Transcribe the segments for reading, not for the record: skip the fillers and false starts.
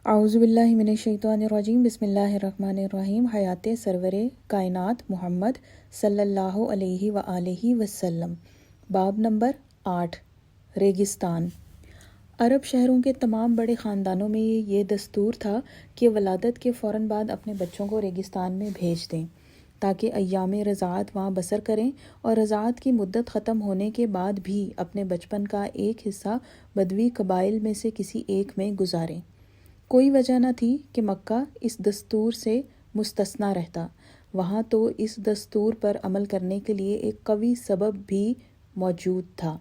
اعوذ باللہ من الشیطان الرجیم، بسم اللہ الرحمن الرحیم۔ حیات سرور کائنات محمد صلی اللہ علیہ وآلہ وسلم۔ باب نمبر 8، ریگستان۔ عرب شہروں کے تمام بڑے خاندانوں میں یہ دستور تھا کہ ولادت کے فوراً بعد اپنے بچوں کو ریگستان میں بھیج دیں تاکہ ایام رضاعت وہاں بسر کریں، اور رضاعت کی مدت ختم ہونے کے بعد بھی اپنے بچپن کا ایک حصہ بدوی قبائل میں سے کسی ایک میں گزاریں۔ کوئی وجہ نہ تھی کہ مکہ اس دستور سے مستثنیٰ رہتا، وہاں تو اس دستور پر عمل کرنے کے لیے ایک قوی سبب بھی موجود تھا۔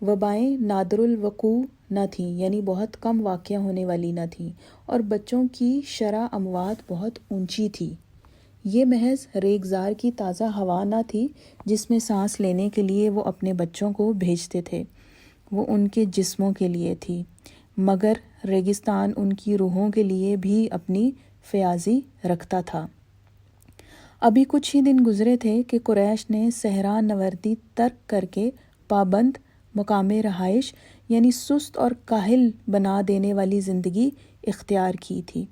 وبائیں نادر الوقوع نہ تھیں، یعنی بہت کم واقع ہونے والی نہ تھیں، اور بچوں کی شرح اموات بہت اونچی تھی۔ یہ محض ریگزار کی تازہ ہوا نہ تھی جس میں سانس لینے کے لیے وہ اپنے بچوں کو بھیجتے تھے، وہ ان کے جسموں کے لیے تھی، مگر ریگستان ان کی روحوں کے لیے بھی اپنی فیاضی رکھتا تھا۔ ابھی کچھ ہی دن گزرے تھے کہ قریش نے صحرا نوردی ترک کر کے پابند مقام رہائش، یعنی سست اور کاہل بنا دینے والی زندگی اختیار کی تھی۔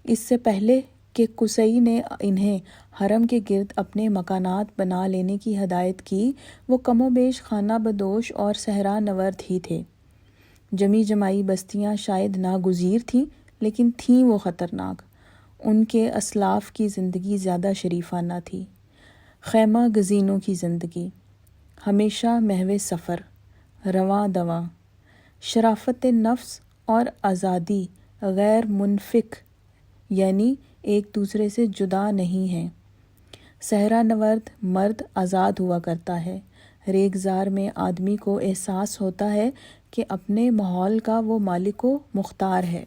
اس سے پہلے کہ قصی نے انہیں حرم کے گرد اپنے مکانات بنا لینے کی ہدایت کی، وہ کم و بیش خانہ بدوش اور صحرا نورد ہی تھے۔ جمی جمائی بستیاں شاید ناگزیر تھیں، لیکن تھیں وہ خطرناک۔ ان کے اسلاف کی زندگی زیادہ شریفہ نہ تھی۔ خیمہ گزینوں کی زندگی، ہمیشہ محو سفر، رواں دواں، شرافت نفس اور آزادی غیر منفک، یعنی ایک دوسرے سے جدا نہیں ہیں۔ صحرا نورد مرد آزاد ہوا کرتا ہے، ریگزار میں آدمی کو احساس ہوتا ہے کہ اپنے ماحول کا وہ مالک و مختار ہے،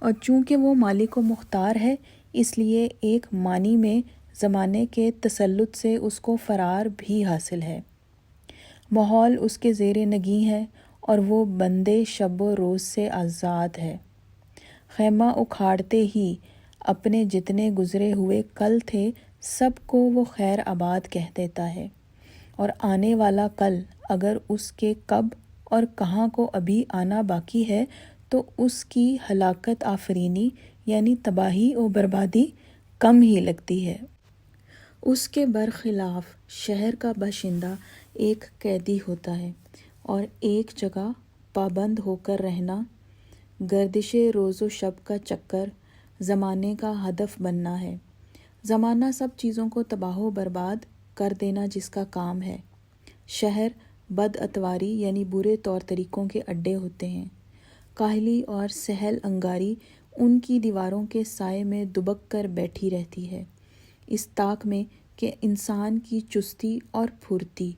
اور چونکہ وہ مالک و مختار ہے اس لیے ایک معنی میں زمانے کے تسلط سے اس کو فرار بھی حاصل ہے۔ ماحول اس کے زیر نگیں ہے اور وہ بندے شب و روز سے آزاد ہے۔ خیمہ اکھاڑتے ہی اپنے جتنے گزرے ہوئے کل تھے سب کو وہ خیر آباد کہہ دیتا ہے، اور آنے والا کل اگر اس کے کب اور کہاں کو ابھی آنا باقی ہے تو اس کی ہلاکت آفرینی یعنی تباہی و بربادی کم ہی لگتی ہے۔ اس کے برخلاف شہر کا باشندہ ایک قیدی ہوتا ہے، اور ایک جگہ پابند ہو کر رہنا، گردش روز و شب کا چکر، زمانے کا ہدف بننا ہے۔ زمانہ سب چیزوں کو تباہ و برباد کر دینا جس کا کام ہے۔ شہر بد اتواری یعنی برے طور طریقوں کے اڈے ہوتے ہیں۔ کاہلی اور سہل انگاری ان کی دیواروں کے سائے میں دبک کر بیٹھی رہتی ہے، اس طاق میں کہ انسان کی چستی اور پھرتی،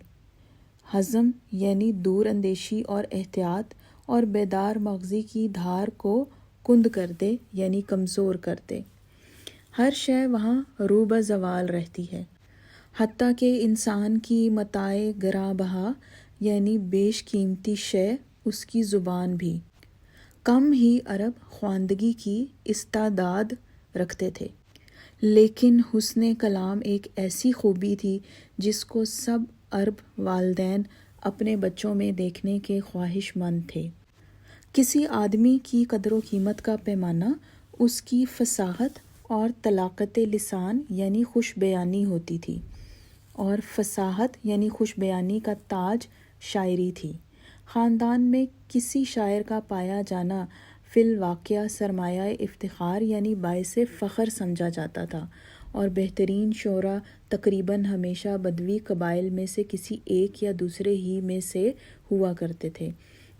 حزم یعنی دور اندیشی اور احتیاط، اور بیدار مغزی کی دھار کو کند کر دے یعنی کمزور کر دے۔ ہر شے وہاں رو بزوال رہتی ہے، حتیٰ کہ انسان کی متاع گراں بہا یعنی بیش قیمتی شے، اس کی زبان بھی۔ کم ہی عرب خواندگی کی استعداد رکھتے تھے، لیکن حسن کلام ایک ایسی خوبی تھی جس کو سب عرب والدین اپنے بچوں میں دیکھنے کے خواہش مند تھے۔ کسی آدمی کی قدر و قیمت کا پیمانہ اس کی فصاحت اور طلاقت لسان یعنی خوش بیانی ہوتی تھی، اور فصاحت یعنی خوش بیانی کا تاج شاعری تھی۔ خاندان میں کسی شاعر کا پایا جانا فی الواقع سرمایہ افتخار یعنی باعث فخر سمجھا جاتا تھا، اور بہترین شعراء تقریباً ہمیشہ بدوی قبائل میں سے کسی ایک یا دوسرے ہی میں سے ہوا کرتے تھے،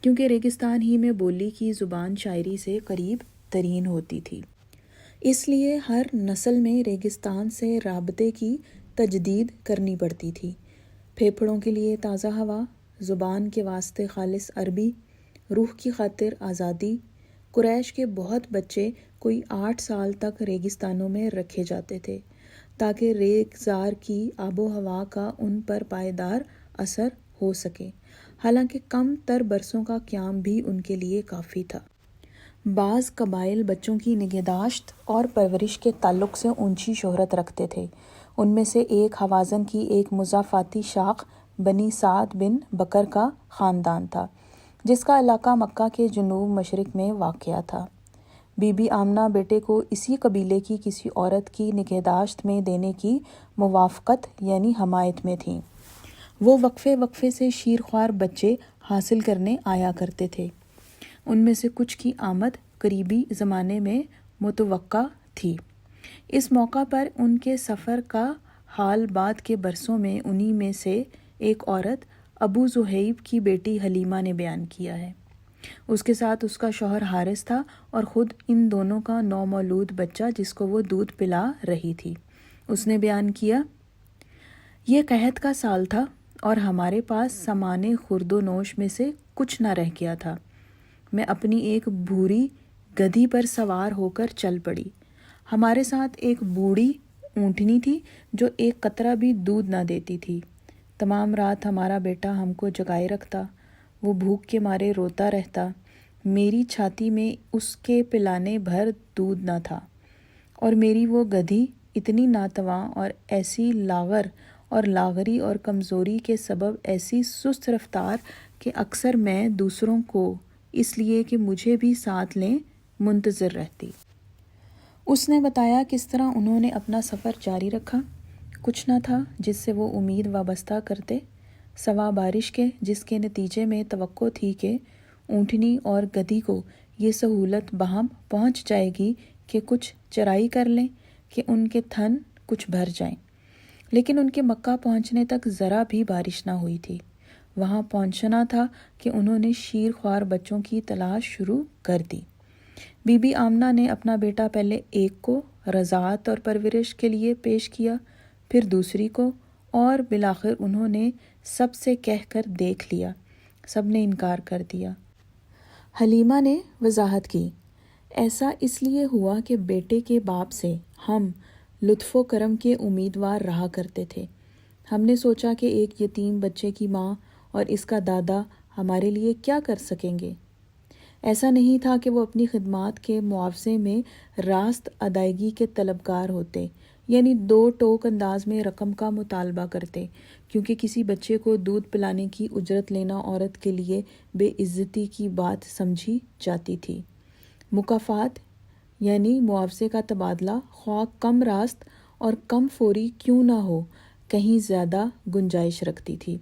کیونکہ ریگستان ہی میں بولی کی زبان شاعری سے قریب ترین ہوتی تھی۔ اس لیے ہر نسل میں ریگستان سے رابطے کی تجدید کرنی پڑتی تھی۔ پھیپھڑوں کے لیے تازہ ہوا، زبان کے واسطے خالص عربی، روح کی خاطر آزادی۔ قریش کے بہت بچے کوئی 8 سال تک ریگستانوں میں رکھے جاتے تھے تاکہ ریگزار کی آب و ہوا کا ان پر پائیدار اثر ہو سکے، حالانکہ کم تر برسوں کا قیام بھی ان کے لیے کافی تھا۔ بعض قبائل بچوں کی نگہداشت اور پرورش کے تعلق سے اونچی شہرت رکھتے تھے۔ ان میں سے ایک حوازن کی ایک مضافاتی شاخ بنی سعد بن بکر کا خاندان تھا، جس کا علاقہ مکہ کے جنوب مشرق میں واقع تھا۔ بی بی آمنہ بیٹے کو اسی قبیلے کی کسی عورت کی نگہداشت میں دینے کی موافقت یعنی حمایت میں تھیں۔ وہ وقفے وقفے سے شیرخوار بچے حاصل کرنے آیا کرتے تھے۔ ان میں سے کچھ کی آمد قریبی زمانے میں متوقع تھی۔ اس موقع پر ان کے سفر کا حال بعد کے برسوں میں انہی میں سے ایک عورت ابو زہیب کی بیٹی حلیمہ نے بیان کیا ہے۔ اس کے ساتھ اس کا شوہر حارث تھا اور خود ان دونوں کا نومولود بچہ جس کو وہ دودھ پلا رہی تھی۔ اس نے بیان کیا، یہ قحط کا سال تھا اور ہمارے پاس سامان خورد و نوش میں سے کچھ نہ رہ گیا تھا۔ میں اپنی ایک بھوری گدھی پر سوار ہو کر چل پڑی۔ ہمارے ساتھ ایک بوڑھی اونٹنی تھی جو ایک قطرہ بھی دودھ نہ دیتی تھی۔ تمام رات ہمارا بیٹا ہم کو جگائے رکھتا، وہ بھوک کے مارے روتا رہتا۔ میری چھاتی میں اس کے پلانے بھر دودھ نہ تھا، اور میری وہ گدھی اتنی ناتواں اور ایسی لاغر اور لاغری اور کمزوری کے سبب ایسی سست رفتار کہ اکثر میں دوسروں کو اس لیے کہ مجھے بھی ساتھ لیں منتظر رہتی۔ اس نے بتایا کس طرح انہوں نے اپنا سفر جاری رکھا۔ کچھ نہ تھا جس سے وہ امید وابستہ کرتے سوا بارش کے، جس کے نتیجے میں توقع تھی کہ اونٹنی اور گدھی کو یہ سہولت بہم پہنچ جائے گی کہ کچھ چرائی کر لیں کہ ان کے تھن کچھ بھر جائیں۔ لیکن ان کے مکہ پہنچنے تک ذرا بھی بارش نہ ہوئی تھی۔ وہاں پہنچنا تھا کہ انہوں نے شیر خوار بچوں کی تلاش شروع کر دی۔ بی بی آمنہ نے اپنا بیٹا پہلے ایک کو رضاعت اور پرورش کے لیے پیش کیا، پھر دوسری کو، اور بالآخر انہوں نے سب سے کہہ کر دیکھ لیا۔ سب نے انکار کر دیا۔ حلیمہ نے وضاحت کی، ایسا اس لیے ہوا کہ بیٹے کے باپ سے ہم لطف و کرم کے امیدوار رہا کرتے تھے۔ ہم نے سوچا کہ ایک یتیم بچے کی ماں اور اس کا دادا ہمارے لیے کیا کر سکیں گے۔ ایسا نہیں تھا کہ وہ اپنی خدمات کے معاوضے میں راست ادائیگی کے طلبگار ہوتے، یعنی دو ٹوک انداز میں رقم کا مطالبہ کرتے، کیونکہ کسی بچے کو دودھ پلانے کی اجرت لینا عورت کے لیے بے عزتی کی بات سمجھی جاتی تھی۔ مکافات یعنی معاوضے کا تبادلہ خواہ کم راست اور کم فوری کیوں نہ ہو، کہیں زیادہ گنجائش رکھتی تھی۔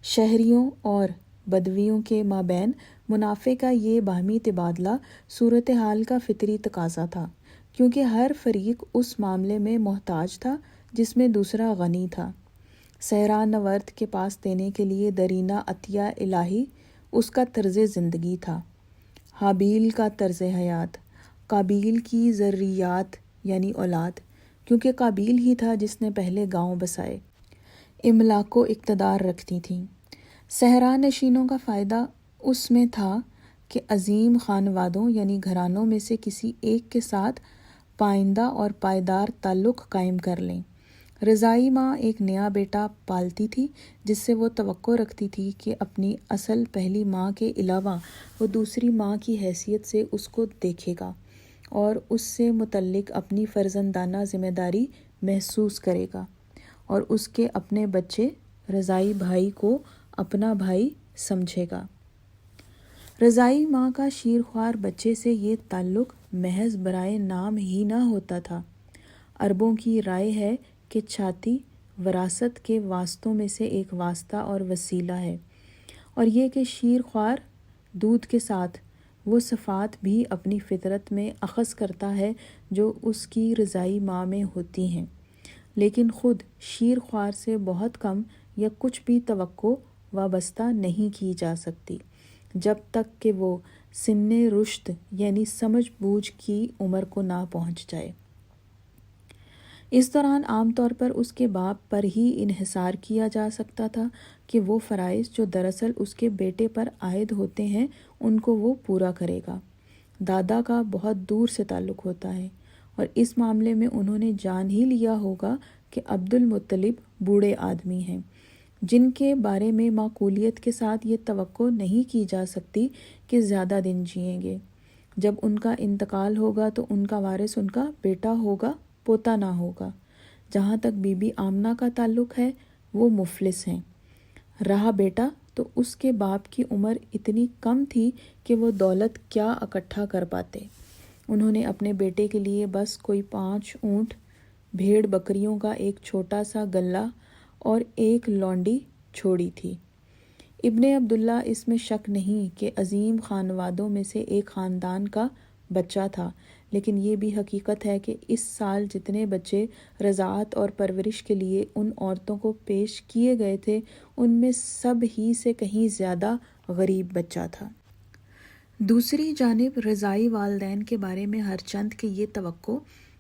شہریوں اور بدویوں کے مابین منافع کا یہ باہمی تبادلہ صورتحال کا فطری تقاضا تھا، کیونکہ ہر فریق اس معاملے میں محتاج تھا جس میں دوسرا غنی تھا۔ صحرا نورد کے پاس دینے کے لیے درینہ عطیہ الہی اس کا طرز زندگی تھا، حابیل کا طرز حیات، قابیل کی ذریات یعنی اولاد، کیونکہ قابیل ہی تھا جس نے پہلے گاؤں بسائے، املاک و اقتدار رکھتی تھیں۔ صحرا نشینوں کا فائدہ اس میں تھا کہ عظیم خانوادوں یعنی گھرانوں میں سے کسی ایک کے ساتھ پائندہ اور پائیدار تعلق قائم کر لیں۔ رضائی ماں ایک نیا بیٹا پالتی تھی جس سے وہ توقع رکھتی تھی کہ اپنی اصل پہلی ماں کے علاوہ وہ دوسری ماں کی حیثیت سے اس کو دیکھے گا اور اس سے متعلق اپنی فرزندانہ ذمہ داری محسوس کرے گا، اور اس کے اپنے بچے رضائی بھائی کو اپنا بھائی سمجھے گا۔ رضائی ماں کا شیرخوار بچے سے یہ تعلق محض برائے نام ہی نہ ہوتا تھا۔ عربوں کی رائے ہے کہ چھاتی وراثت کے واسطوں میں سے ایک واسطہ اور وسیلہ ہے، اور یہ کہ شیرخوار دودھ کے ساتھ وہ صفات بھی اپنی فطرت میں اخذ کرتا ہے جو اس کی رضائی ماں میں ہوتی ہیں، لیکن خود شیرخوار سے بہت کم یا کچھ بھی توقع وابستہ نہیں کی جا سکتی جب تک کہ وہ سن رشد یعنی سمجھ بوجھ کی عمر کو نہ پہنچ جائے۔ اس دوران عام طور پر اس کے باپ پر ہی انحصار کیا جا سکتا تھا کہ وہ فرائض جو دراصل اس کے بیٹے پر عائد ہوتے ہیں ان کو وہ پورا کرے گا۔ دادا کا بہت دور سے تعلق ہوتا ہے، اور اس معاملے میں انہوں نے جان ہی لیا ہوگا کہ عبد المطلب بوڑھے آدمی ہیں جن کے بارے میں معقولیت کے ساتھ یہ توقع نہیں کی جا سکتی کہ زیادہ دن جئیں گے۔ جب ان کا انتقال ہوگا تو ان کا وارث ان کا بیٹا ہوگا، پوتا نہ ہوگا۔ جہاں تک بی بی آمنہ کا تعلق ہے وہ مفلس ہیں۔ رہا بیٹا تو اس کے باپ کی عمر اتنی کم تھی کہ وہ دولت کیا اکٹھا کر پاتے۔ انہوں نے اپنے بیٹے کے لیے بس کوئی 5 اونٹ، بھیڑ بکریوں کا ایک چھوٹا سا گلہ اور ایک لونڈی چھوڑی تھی۔ ابن عبداللہ اس میں شک نہیں کہ عظیم خانوادوں میں سے ایک خاندان کا بچہ تھا، لیکن یہ بھی حقیقت ہے کہ اس سال جتنے بچے رضاعت اور پرورش کے لیے ان عورتوں کو پیش کیے گئے تھے ان میں سب ہی سے کہیں زیادہ غریب بچہ تھا۔ دوسری جانب رضائی والدین کے بارے میں ہر چند کہ یہ توقع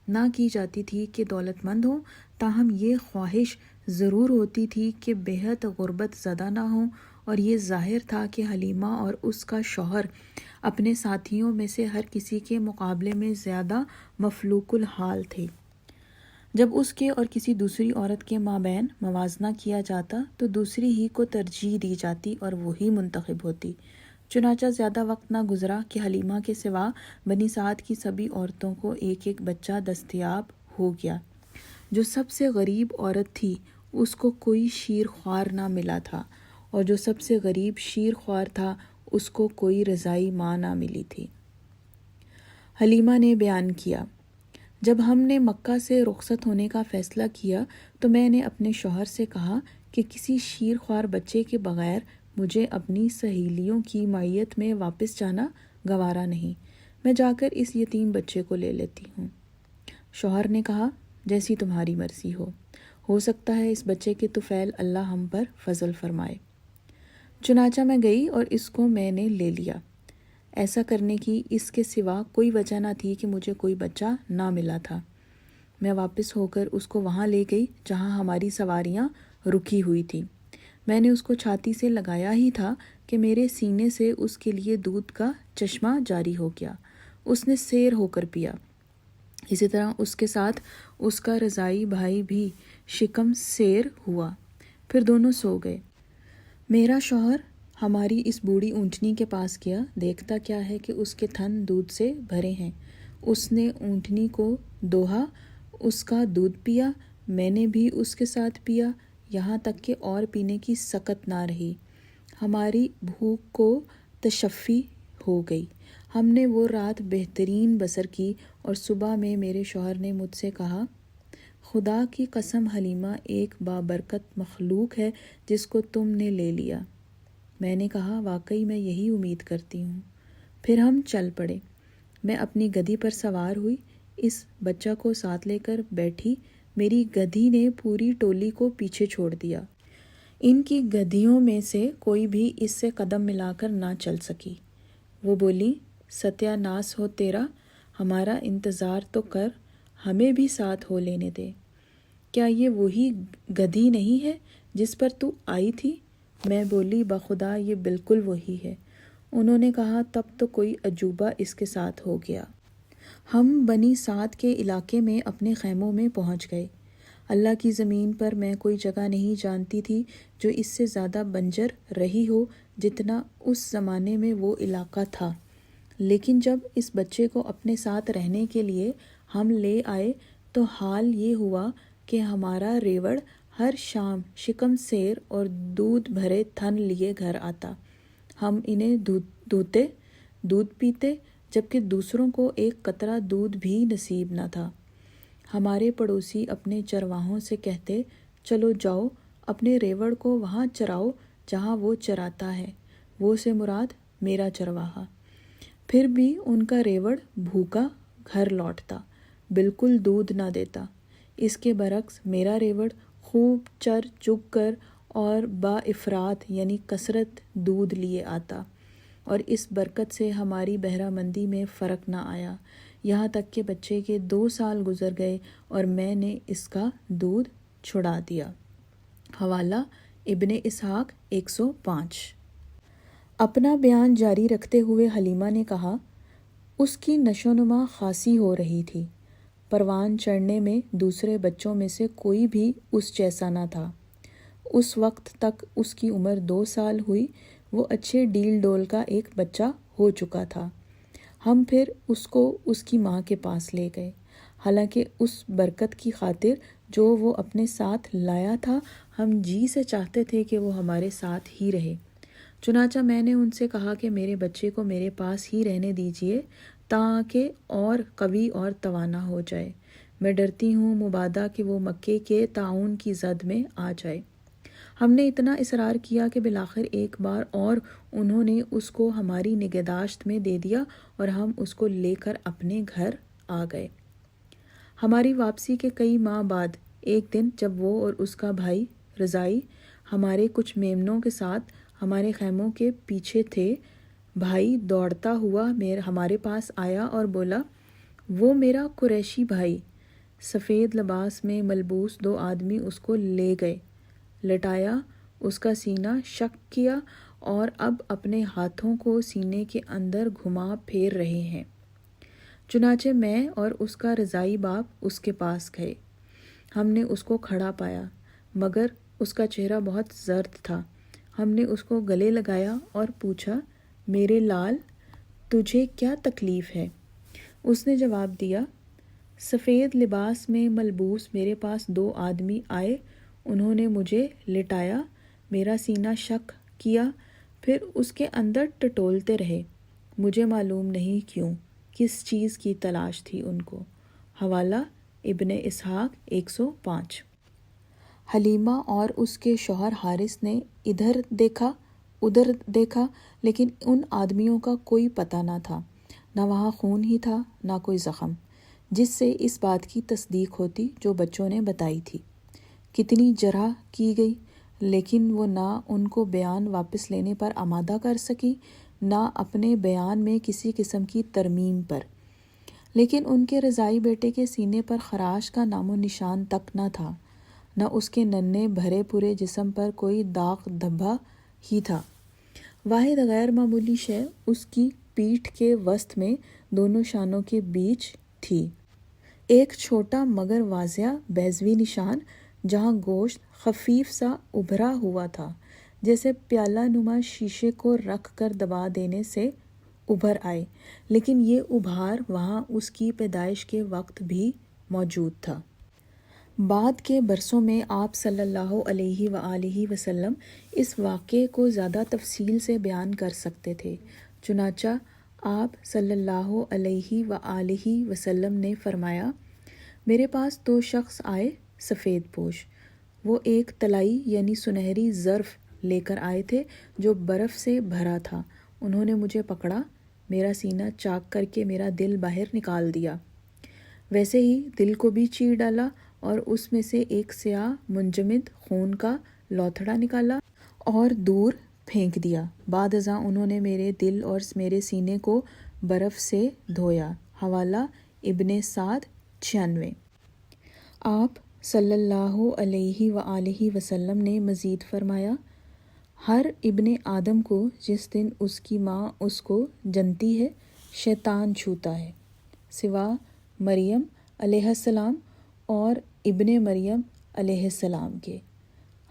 نہ کی جاتی تھی کہ دولت مند ہوں، تاہم یہ خواہش ضرور ہوتی تھی کہ بہت غربت زدہ نہ ہوں، اور یہ ظاہر تھا کہ حلیمہ اور اس کا شوہر اپنے ساتھیوں میں سے ہر کسی کے مقابلے میں زیادہ مفلوق الحال تھے۔ جب اس کے اور کسی دوسری عورت کے مابین موازنہ کیا جاتا تو دوسری ہی کو ترجیح دی جاتی اور وہی منتخب ہوتی۔ چنانچہ زیادہ وقت نہ گزرا کہ حلیمہ کے سوا بنی سعد کی سبھی عورتوں کو ایک ایک بچہ دستیاب ہو گیا۔ جو سب سے غریب عورت تھی اس کو کوئی شیر خوار نہ ملا تھا، اور جو سب سے غریب شیر خوار تھا اس کو کوئی رضائی ماں نہ ملی تھی۔ حلیمہ نے بیان کیا، جب ہم نے مکہ سے رخصت ہونے کا فیصلہ کیا تو میں نے اپنے شوہر سے کہا کہ کسی شیر خوار بچے کے بغیر مجھے اپنی سہیلیوں کی معیت میں واپس جانا گوارا نہیں، میں جا کر اس یتیم بچے کو لے لیتی ہوں۔ شوہر نے کہا، جیسی تمہاری مرضی ہو سکتا ہے اس بچے کے طفیل اللہ ہم پر فضل فرمائے۔ چنانچہ میں گئی اور اس کو میں نے لے لیا۔ ایسا کرنے کی اس کے سوا کوئی وجہ نہ تھی کہ مجھے کوئی بچہ نہ ملا تھا۔ میں واپس ہو کر اس کو وہاں لے گئی جہاں ہماری سواریاں رکی ہوئی تھیں۔ میں نے اس کو چھاتی سے لگایا ہی تھا کہ میرے سینے سے اس کے لیے دودھ کا چشمہ جاری ہو گیا۔ اس نے سیر ہو کر پیا۔ اسی طرح اس کے ساتھ اس کا رضائی بھائی بھی شکم سیر ہوا، پھر دونوں سو گئے۔ میرا شوہر ہماری اس بوڑھی اونٹنی کے پاس گیا، دیکھتا کیا ہے کہ اس کے تھن دودھ سے بھرے ہیں۔ اس نے اونٹنی کو دوہا، اس کا دودھ پیا، میں نے بھی اس کے ساتھ پیا، یہاں تک کہ اور پینے کی سکت نہ رہی۔ ہماری بھوک کو تشفی ہو گئی۔ ہم نے وہ رات بہترین بسر کی، اور صبح میں میرے شوہر نے مجھ سے کہا، خدا کی قسم حلیمہ ایک بابرکت مخلوق ہے جس کو تم نے لے لیا۔ میں نے کہا، واقعی میں یہی امید کرتی ہوں۔ پھر ہم چل پڑے۔ میں اپنی گدھی پر سوار ہوئی، اس بچہ کو ساتھ لے کر بیٹھی۔ میری گدھی نے پوری ٹولی کو پیچھے چھوڑ دیا۔ ان کی گدھیوں میں سے کوئی بھی اس سے قدم ملا کر نہ چل سکی۔ وہ بولی، ستیہ ناس ہو تیرا، ہمارا انتظار تو کر، ہمیں بھی ساتھ ہو لینے دے۔ کیا یہ وہی گدھی نہیں ہے جس پر تو آئی تھی؟ میں بولی، بخدا یہ بالکل وہی ہے۔ انہوں نے کہا، تب تو کوئی عجوبہ اس کے ساتھ ہو گیا۔ ہم بنی سعد کے علاقے میں اپنے خیموں میں پہنچ گئے۔ اللہ کی زمین پر میں کوئی جگہ نہیں جانتی تھی جو اس سے زیادہ بنجر رہی ہو جتنا اس زمانے میں وہ علاقہ تھا، لیکن جب اس بچے کو اپنے ساتھ رہنے کے لیے ہم لے آئے تو حال یہ ہوا کہ ہمارا ریوڑ ہر شام شکم سیر اور دودھ بھرے تھن لیے گھر آتا۔ ہم انہیں دودھتے، دودھ پیتے، جبکہ دوسروں کو ایک قطرہ دودھ بھی نصیب نہ تھا۔ ہمارے پڑوسی اپنے چرواہوں سے کہتے، چلو جاؤ اپنے ریوڑ کو وہاں چراؤ جہاں وہ چراتا ہے، وہ سے مراد میرا چرواہا۔ پھر بھی ان کا ریوڑ بھوکا گھر لوٹتا، بالکل دودھ نہ دیتا۔ اس کے برعکس میرا ریوڑ خوب چر چگ کر اور با افراط یعنی کثرت دودھ لیے آتا، اور اس برکت سے ہماری بہرہ مندی میں فرق نہ آیا، یہاں تک کہ بچے کے 2 سال گزر گئے اور میں نے اس کا دودھ چھڑا دیا۔ حوالہ ابن اسحاق 105۔ اپنا بیان جاری رکھتے ہوئے حلیمہ نے کہا، اس کی نشو نما خاصی ہو رہی تھی۔ پروان چڑھنے میں دوسرے بچوں میں سے کوئی بھی اس جیسا نہ تھا۔ اس وقت تک اس کی عمر 2 سال ہوئی، وہ اچھے ڈیل ڈول کا ایک بچہ ہو چکا تھا۔ ہم پھر اس کو اس کی ماں کے پاس لے گئے، حالانکہ اس برکت کی خاطر جو وہ اپنے ساتھ لایا تھا ہم جی سے چاہتے تھے کہ وہ ہمارے ساتھ ہی رہے۔ چنانچہ میں نے ان سے کہا کہ میرے بچے کو میرے پاس ہی رہنے دیجیے تاکہ اور قوی اور توانا ہو جائے۔ میں ڈرتی ہوں مبادا کہ وہ مکے کے طاعون کی زد میں آ جائے۔ ہم نے اتنا اصرار کیا کہ بالآخر ایک بار اور انہوں نے اس کو ہماری نگہداشت میں دے دیا اور ہم اس کو لے کر اپنے گھر آ گئے۔ ہماری واپسی کے کئی ماہ بعد ایک دن جب وہ اور اس کا بھائی رضائی ہمارے کچھ میمنوں کے ساتھ ہمارے خیموں کے پیچھے تھے، بھائی دوڑتا ہوا ہمارے پاس آیا اور بولا، وہ میرا قریشی بھائی۔ سفید لباس میں ملبوس دو آدمی اس کو لے گئے، لٹایا، اس کا سینہ شق کیا اور اب اپنے ہاتھوں کو سینے کے اندر گھما پھیر رہے ہیں۔ چنانچہ میں اور اس کا رضائی باپ اس کے پاس گئے۔ ہم نے اس کو کھڑا پایا، مگر اس کا چہرہ بہت زرد تھا۔ ہم نے اس کو گلے لگایا اور پوچھا، میرے لال، تجھے کیا تکلیف ہے؟ اس نے جواب دیا، سفید لباس میں ملبوس میرے پاس دو آدمی آئے، انہوں نے مجھے لٹایا، میرا سینہ شق کیا، پھر اس کے اندر ٹٹولتے رہے۔ مجھے معلوم نہیں کیوں، کس چیز کی تلاش تھی ان کو۔ حوالہ ابن اسحاق 105۔ حلیمہ اور اس کے شوہر حارث نے ادھر دیکھا ادھر دیکھا، لیکن ان آدمیوں کا کوئی پتہ نہ تھا، نہ وہاں خون ہی تھا نہ کوئی زخم، جس سے اس بات کی تصدیق ہوتی جو بچوں نے بتائی تھی۔ کتنی جرح کی گئی، لیکن وہ نہ ان کو بیان واپس لینے پر آمادہ کر سکی، نہ اپنے بیان میں کسی قسم کی ترمیم پر۔ لیکن ان کے رضائی بیٹے کے سینے پر خراش کا نام و نشان تک نہ تھا، نہ اس کے ننھے بھرے پورے جسم پر کوئی داغ دھبا ہی تھا۔ واحد غیر معمولی شے اس کی پیٹھ کے وسط میں دونوں شانوں کے بیچ تھی، ایک چھوٹا مگر واضح بیضوی نشان، جہاں گوشت خفیف سا ابھرا ہوا تھا، جیسے پیالہ نما شیشے کو رکھ کر دبا دینے سے ابھر آئے، لیکن یہ ابھار وہاں اس کی پیدائش کے وقت بھی موجود تھا۔ بعد کے برسوں میں آپ صلی اللہ علیہ وآلہ وسلم اس واقعے کو زیادہ تفصیل سے بیان کر سکتے تھے، چنانچہ آپ صلی اللہ علیہ وآلہ وسلم نے فرمایا، میرے پاس دو شخص آئے سفید پوش، وہ ایک طلائی یعنی سنہری ظرف لے کر آئے تھے جو برف سے بھرا تھا۔ انہوں نے مجھے پکڑا، میرا سینہ چاک کر کے میرا دل باہر نکال دیا، ویسے ہی دل کو بھی چیر ڈالا اور اس میں سے ایک سیاہ منجمد خون کا لوتھڑا نکالا اور دور پھینک دیا۔ بعد ازاں انہوں نے میرے دل اور میرے سینے کو برف سے دھویا۔ حوالہ ابن سعد 96۔ آپ صلی اللہ علیہ وآلہ وسلم نے مزید فرمایا، ہر ابن آدم کو جس دن اس کی ماں اس کو جنتی ہے، شیطان چھوتا ہے، سوا مریم علیہ السلام اور ابن مریم علیہ السلام کے۔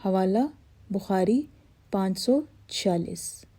حوالہ بخاری 546۔